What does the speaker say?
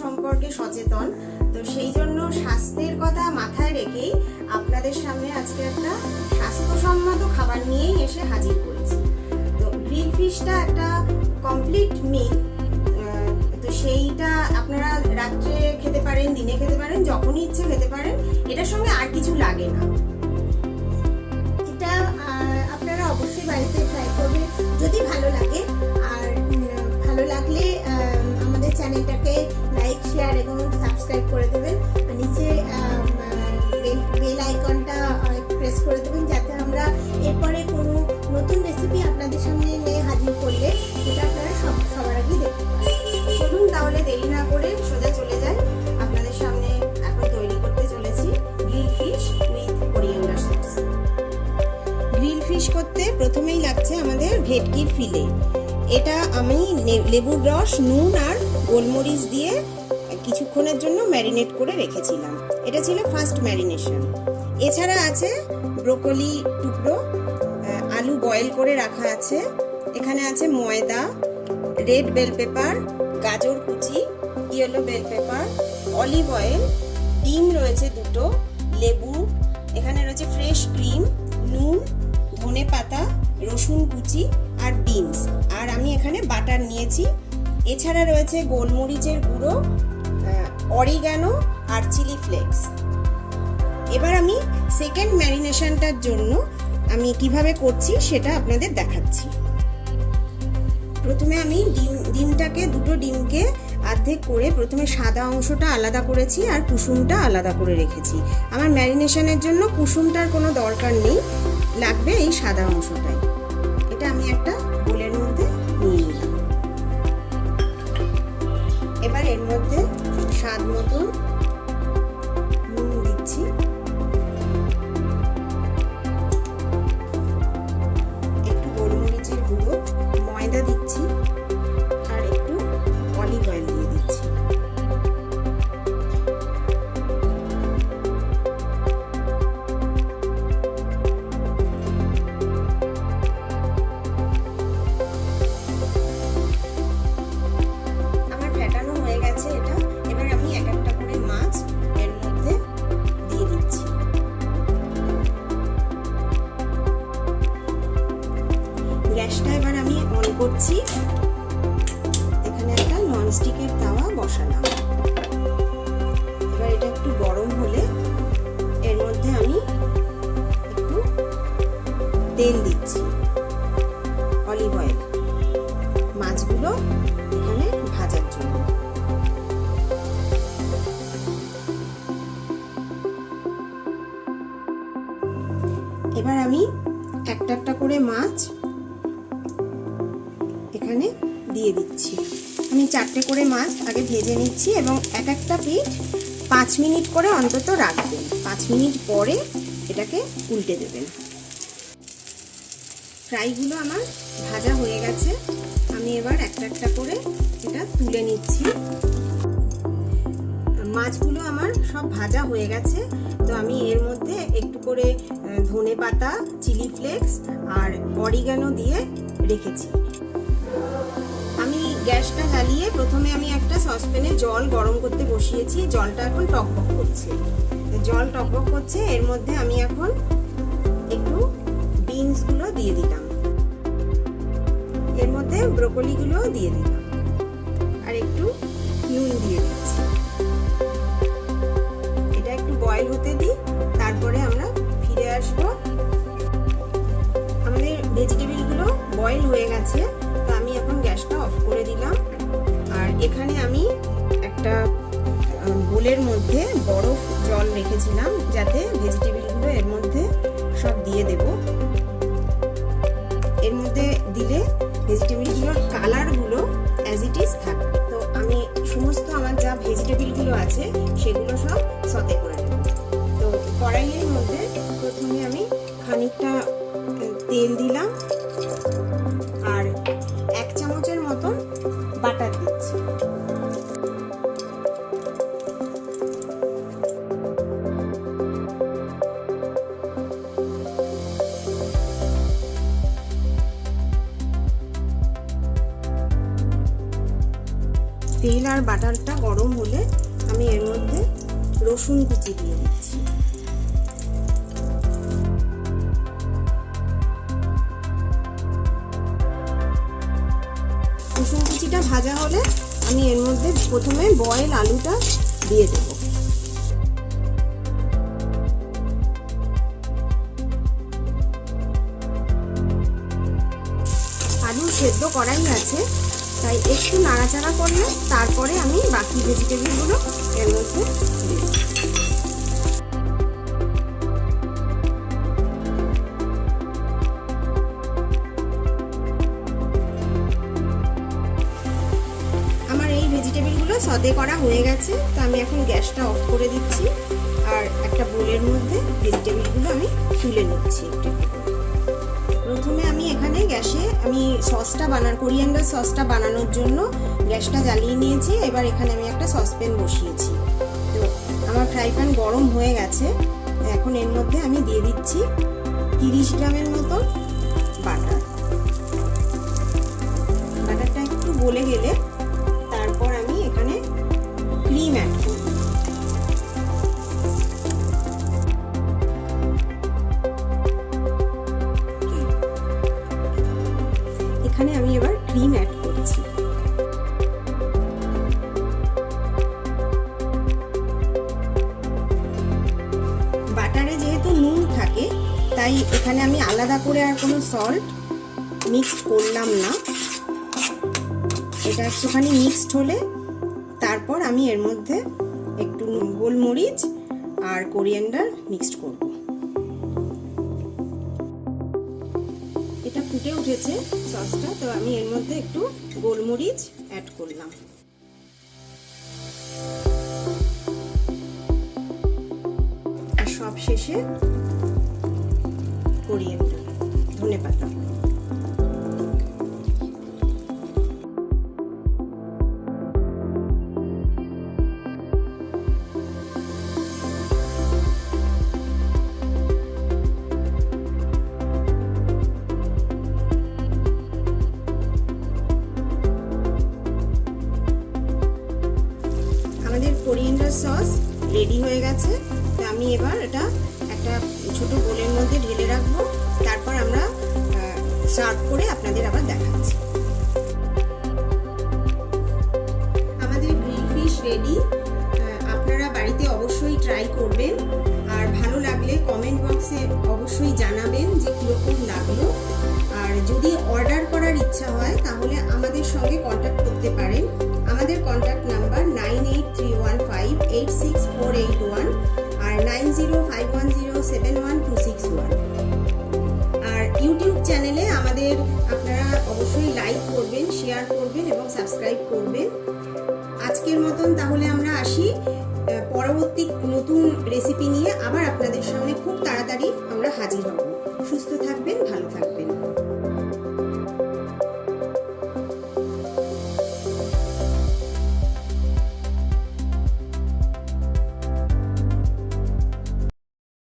সম্পর্কে সচেতন, তো সেই জন্য স্বাস্থ্যের কথা মাথায় রেখেই আপনাদের সামনে আজকে একটা স্বাস্থ্যসম্মত খাবার নিয়েই এসে হাজির করেছি। তো গ্রিল ফিশটা একটা কমপ্লিট মিল, তো সেইটা আপনারা রাত্রে খেতে পারেন, দিনে খেতে পারেন, যখনই ইচ্ছে খেতে পারেন। এটার সঙ্গে আর কিছু লাগে না। এটা আপনারা অবশ্যই বাড়িতে ট্রাই করবেন যদি ভালো লাগে। আর ভালো লাগলে আমাদের চ্যানেলটাকে লাইক, শেয়ার এবং সাবস্ক্রাইব করে দেবেন। আর নিচে বেল আইকনটা প্রেস করে দেবেন, যাতে আমরা এরপরে কোনো নতুন রেসিপি আপনাদের সামনে নিয়ে হাজির করলে সেটা আপনারা সবার আগেই দেখতে পারেন। চলুন তাহলে দেরি না করে সোজা চলে যাই। আপনাদের সামনে এখন তৈরি করতে চলেছি grill fish with coriander sauce. Grill fish করতে প্রথমেই লাগছে আমাদের ভেটকির ফিলে। এটা আমি লেবুর রস, নুন আর গোলমরিচ দিয়ে কিছুক্ষণের জন্য ম্যারিনেট করে রেখেছিলাম। এটা ছিল ফার্স্ট ম্যারিনেশন। এছাড়া আছে ব্রোকলি টুকরো, আলু বয়েল করে রাখা আছে, এখানে আছে ময়দা, রেড বেল পেপার, গাজর কুচি, yellow bell pepper, olive oil, ডিম রয়েছে দুটো, লেবু, এখানে রয়েছে ফ্রেশ ক্রিম, নুন, ধনে পাতা, রসুন কুচি আর বিনস। আর আমি এখানে বাটার নিয়েছি। এছাড়া রয়েছে গোলমরিচের গুঁড়ো, অরিগানো আর চিলি ফ্লেক্স। এবার আমি সেকেন্ড ম্যারিনেশনটার জন্য আমি কিভাবে করছি সেটা আপনাদের দেখাচ্ছি। প্রথমে আমি দুটো ডিমকে অর্ধেক করে প্রথমে সাদা অংশটা আলাদা করেছি আর কুসুমটা আলাদা করে রেখেছি। আমার ম্যারিনেশনের জন্য কুসুমটার কোনো দরকার নেই, লাগবে এই সাদা অংশটাই। এটা আমি একটা বোলের মধ্যে নিয়ে নিলাম। এবার এর মধ্যে স্বাদ মতন নুন দিচ্ছি, একটু গোলমরিচের গুঁড়ো, ময়দা দিচ্ছি আর একটু অলিভ অয়েল দিয়ে দিচ্ছি। আমার ফেটানো হয়ে গেছে এটা। এবার আমি এক একটা করে মাছ এর মধ্যে দিয়ে দিচ্ছি। গ্যাসটা এবার আমি অন করছি। এখানে একটা ননস্টিকের তাওয়া বসালাম। এবার এটা একটু গরম হলে এর মধ্যে আমি একটু তেল দিচ্ছি, অলিভ অয়েল, মাছগুলো এখানে ভাজার জন্য। এবার আমি একটা একটা করে মাছ এখানে দিয়ে দিচ্ছি। আমি 4টে করে মাছ আগে ভেজে নিচ্ছি এবং এক একটা পিঠ 5 মিনিট করে অন্তত রাখবেন। 5 মিনিট পরে এটাকে উল্টে দেবেন। ফ্রাইগুলো আমার ভাজা হয়ে গেছে। আমি এবার একটা একটা করে এটা তুলে নিচ্ছি। মাছগুলো আমার সব ভাজা হয়ে গেছে। তো আমি এর মধ্যে একটু করে ধনে পাতা, চিলি ফ্লেক্স আর অরিগানো দিয়ে রেখেছি। আমি গ্যাসটা জ্বালিয়ে প্রথমে আমি একটা সসপ্যানে জল গরম করতে বসিয়েছি। জলটা এখন টকবক করছে। জল টকবক করছে, এর মধ্যে আমি এখন একটু বিনসগুলো দিয়ে দিলাম, এর মধ্যে ব্রোকলিগুলো দিয়ে দিলাম আর একটু নুন দিয়ে দিচ্ছি। এটা একটু বয়েল হতে দিই, তারপরে আমরা ফিরে আসবো। আমাদের ভেজিটেবলগুলো বয়েল হয়ে গেছে, তো আমি এখন গ্যাসটা অফ করে দিলাম। আর এখানে আমি একটা বোলের মধ্যে বরফ জল রেখেছিলাম, যাতে ভেজিটেবলগুলো এর মধ্যে সব দিয়ে দেব। এর মধ্যে দিলে ভেজিটেবলগুলোর কালারগুলো অ্যাজ ইট ইজ থাকবে। তো আমি সমস্ত আমার যা ভেজিটেবলগুলো আছে সেগুলো সব সতে করে নেব। তো কড়াইয়ের মধ্যে প্রথমে আমি খানিকটা তেল দিলাম আর 1 চামচের মতন বাটার দিচ্ছি। তেল আর বাটারটা গরম হলে আমি এর মধ্যে রসুন কুচি দিয়ে দিচ্ছি। রসুন কুচিটা ভাজা হলে আমি এর মধ্যে প্রথমে বয়েল আলুটা দিয়ে দেব। আলু সেদ্ধ করাই আছে, তাই একটু নাড়াচাড়া করলে তারপরে আমি বাকি ভেজিটেবলগুলো এর মধ্যে দিই। আমার এই ভেজিটেবলগুলো সতে করা হয়ে গেছে, তো আমি এখন গ্যাসটা অফ করে দিচ্ছি আর একটা বোলের মধ্যে ভেজিটেবলগুলো আমি তুলে নিচ্ছি একটু একটু করে। প্রথমে আমি এখানে গ্যাসে কোরিয়ান্ডার সসটা বানানোর জন্য গ্যাসটা জ্বালিয়ে নিয়েছি। এবার এখানে আমি একটা সসপ্যান বসিয়েছি। তো আমার ফ্রাই প্যান গরম হয়ে গেছে। এখন এর মধ্যে আমি দিয়ে দিচ্ছি 30 গ্রামের মতো বাটার। বাটারটা একটু গলে গেলে তারপর আমি এখানে ক্রিম অ্যাড করব। এখানে আমি এবার ক্রিম অ্যাড করছি। বাটারে যেহেতু নুন থাকে তাই এখানে আমি আলাদা করে আর কোনো সল্ট মিক্সড করলাম না। এটা একটুখানি মিক্সড হলে তারপর আমি এর মধ্যে একটু গোলমরিচ আর কোরিয়ান্ডার মিক্সড করব। এটা ফুটে উঠেছে সসটা, তো আমি এর মধ্যে একটু গোলমরিচ অ্যাড করলাম। আর সব শেষে কোরিয়ান্ডার, ধনেপাতা। আমাদের কোরিয়ান্ডার সস রেডি হয়ে গেছে। তো আমি এবার এটা একটা ছোট বোলের মধ্যে ঢেলে রাখবো, তারপর আমরা সার্ভ করে আপনাদের আবার দেখাচ্ছি। আমাদের গ্রিল ফিশ রেডি। আপনারা বাড়িতে অবশ্যই ট্রাই করবেন, আর ভালো লাগলে কমেন্ট বক্সে অবশ্যই জানাবেন যে কীরকম লাগলো। আর যদি অর্ডার করার ইচ্ছা হয় তাহলে আমাদের সঙ্গে কন্ট্যাক্ট করতে পারেন। আমাদের কন্ট্যাক্ট নাম্বার 9831586481 আর 9051071261। আর ইউটিউব চ্যানেলে আমাদের আপনারা অবশ্যই লাইক করবেন, শেয়ার করবেন এবং সাবস্ক্রাইব করবেন। আজকের মতন তাহলে আমরা আসি। পরবর্তী নতুন রেসিপি নিয়ে আবার আপনাদের সামনে খুব তাড়াতাড়ি আমরা হাজির হব। সুস্থ থাকবেন, ভালো থাকবেন।